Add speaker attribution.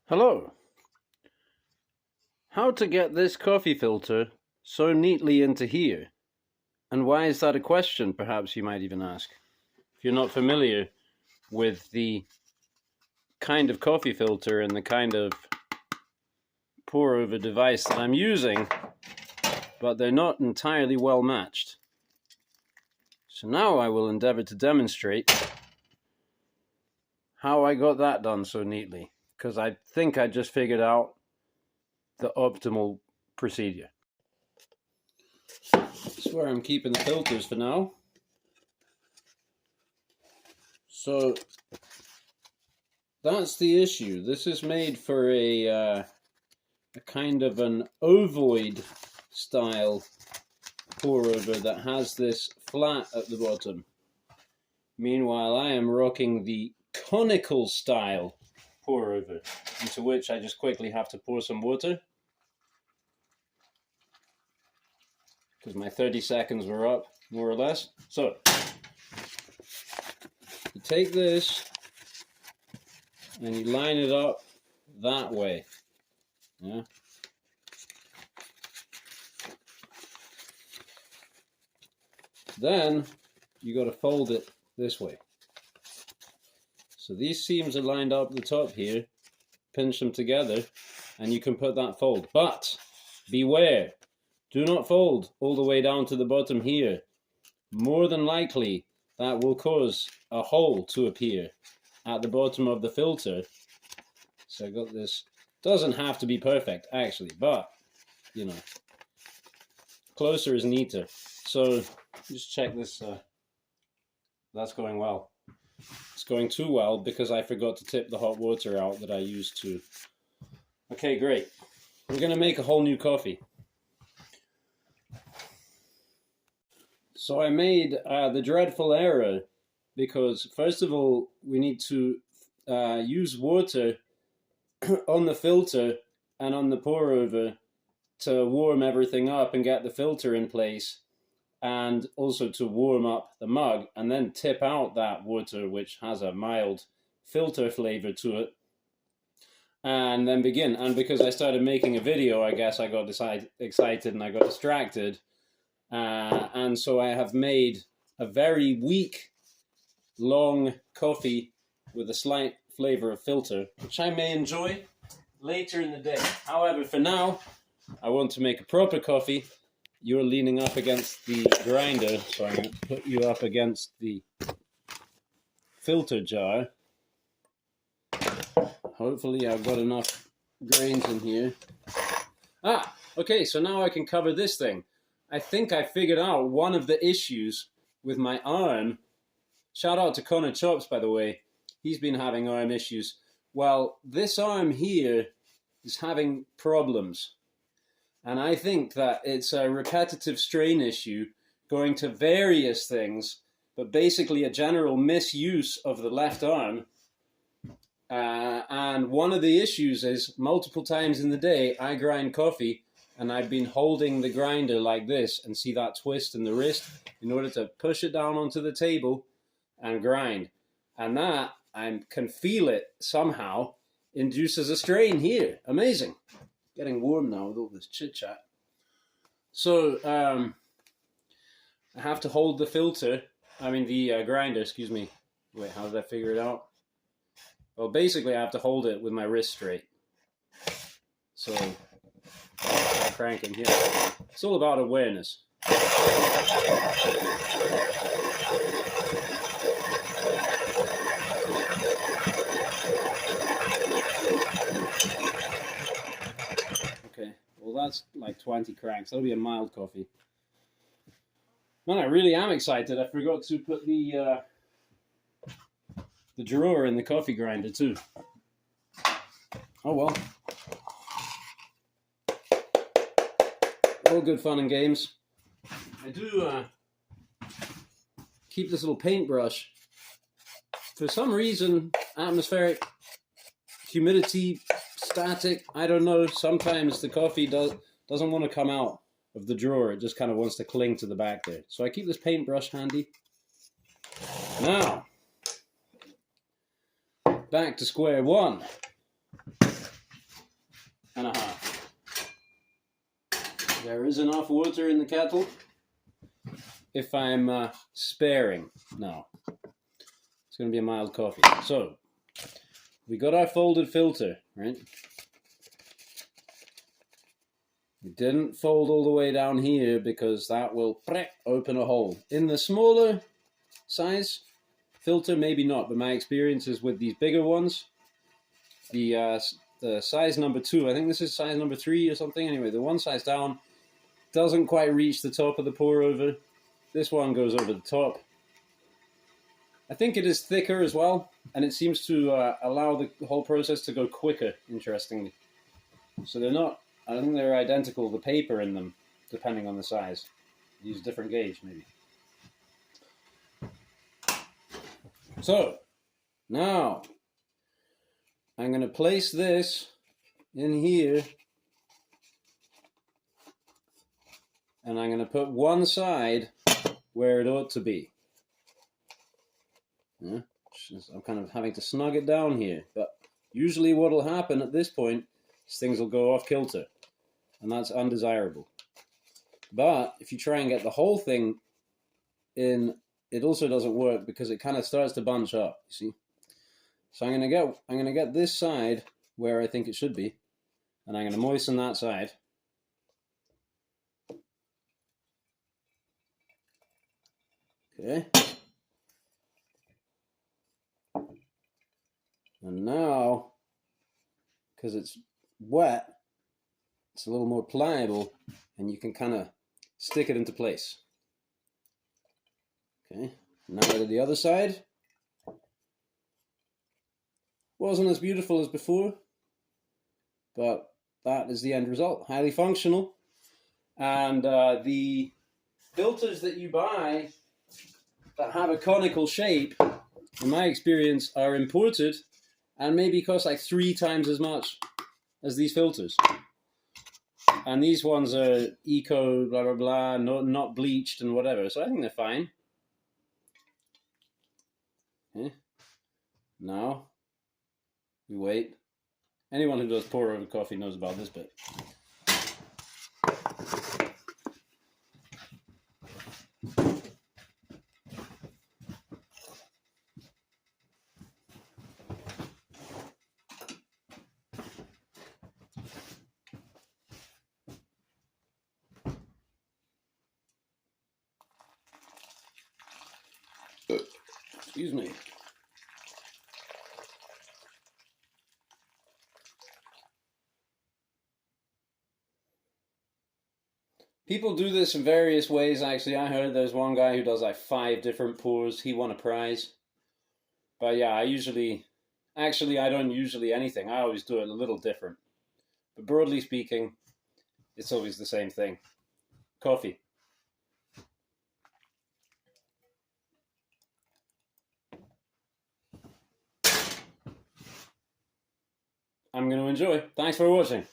Speaker 1: Hello. How to get this coffee filter so neatly into here? And why is that a question, perhaps you might even ask? If you're not familiar with the kind of coffee filter and the kind of pour-over device that I'm using, but they're not entirely well matched. So now I will endeavor to demonstrate how I got that done so neatly, because I think I just figured out the optimal procedure. This is where I'm keeping the filters for now. So that's the issue. This is made for a kind of an ovoid style pour over that has this flat at the bottom. Meanwhile, I am rocking the conical style pour over, into which I just quickly have to pour some water, because my 30 seconds were up, more or less. So, you take this and you line it up that way. Yeah. Then you got to fold it this way. So these seams are lined up the top here, pinch them together, and you can put that fold. But beware, do not fold all the way down to the bottom here. More than likely, that will cause a hole to appear at the bottom of the filter. So I got this. Doesn't have to be perfect, actually, but, you know, closer is neater. So just check this. That's going well. It's going too well because I forgot to tip the hot water out that I used to. Okay, great. We're going to make a whole new coffee. So I made the dreadful error because, first of all, we need to use water on the filter and on the pour over to warm everything up and get the filter in place, and also to warm up the mug, and then tip out that water, which has a mild filter flavor to it, and then begin. And because I started making a video, I guess I got excited and I got distracted, and so I have made a very weak, long coffee with a slight flavor of filter, which I may enjoy later in the day. However, for now, I want to make a proper coffee. You're leaning up against the grinder, so I'm going to put you up against the filter jar. Hopefully I've got enough grains in here. Okay, so now I can cover this thing. I think I figured out one of the issues with my arm. Shout out to Connor Chops, by the way. He's been having arm issues. Well, this arm here is having problems. And I think that it's a repetitive strain issue going to various things, but basically a general misuse of the left arm. And one of the issues is multiple times in the day, I grind coffee and I've been holding the grinder like this, and see that twist in the wrist in order to push it down onto the table and grind. And that, I can feel it somehow, induces a strain here. Amazing. Getting warm now with all this chit chat. So I have to hold the grinder, excuse me. Wait, how did I figure it out? Well, basically I have to hold it with my wrist straight. So I'm cranking here. It's all about awareness. Well, that's like 20 cranks. That'll be a mild coffee. Man, I really am excited. I forgot to put the drawer in the coffee grinder too. Oh well. All good fun and games. I do keep this little paintbrush. For some reason, atmospheric, humidity, static, I don't know, sometimes the coffee doesn't want to come out of the drawer. It just kind of wants to cling to the back there. So I keep this paintbrush handy. Now, back to square one. and a half. There is enough water in the kettle if I'm sparing. No, it's going to be a mild coffee. So, we got our folded filter, right? We didn't fold all the way down here because that will open a hole. In the smaller size filter, maybe not, but my experience is with these bigger ones, the size number 2, I think this is size number 3 or something. Anyway, the one size down doesn't quite reach the top of the pour over. This one goes over the top. I think it is thicker as well, and it seems to allow the whole process to go quicker, interestingly. So they're not, I don't think they're identical, the paper in them, depending on the size. Use a different gauge, maybe. So, now, I'm going to place this in here, and I'm going to put one side where it ought to be. Yeah, I'm kind of having to snug it down here, but usually what will happen at this point is things will go off kilter, and that's undesirable. But if you try and get the whole thing in, it also doesn't work because it kind of starts to bunch up, you see. So I'm gonna get this side where I think it should be, and I'm gonna moisten that side. Okay. And now, because it's wet, it's a little more pliable, and you can kind of stick it into place. Okay, now to the other side. Wasn't as beautiful as before, but that is the end result. Highly functional. And the filters that you buy that have a conical shape, in my experience, are imported and maybe cost like 3 times as much as these filters. And these ones are eco, blah, blah, blah, not bleached and whatever. So I think they're fine. Okay. Now, we wait. Anyone who does pour over coffee knows about this bit. Excuse me. People do this in various ways, actually. I heard there's one guy who does like 5 different pours. He won a prize. But yeah, I don't usually anything. I always do it a little different. But broadly speaking, it's always the same thing. Coffee. I'm going to enjoy. Thanks for watching.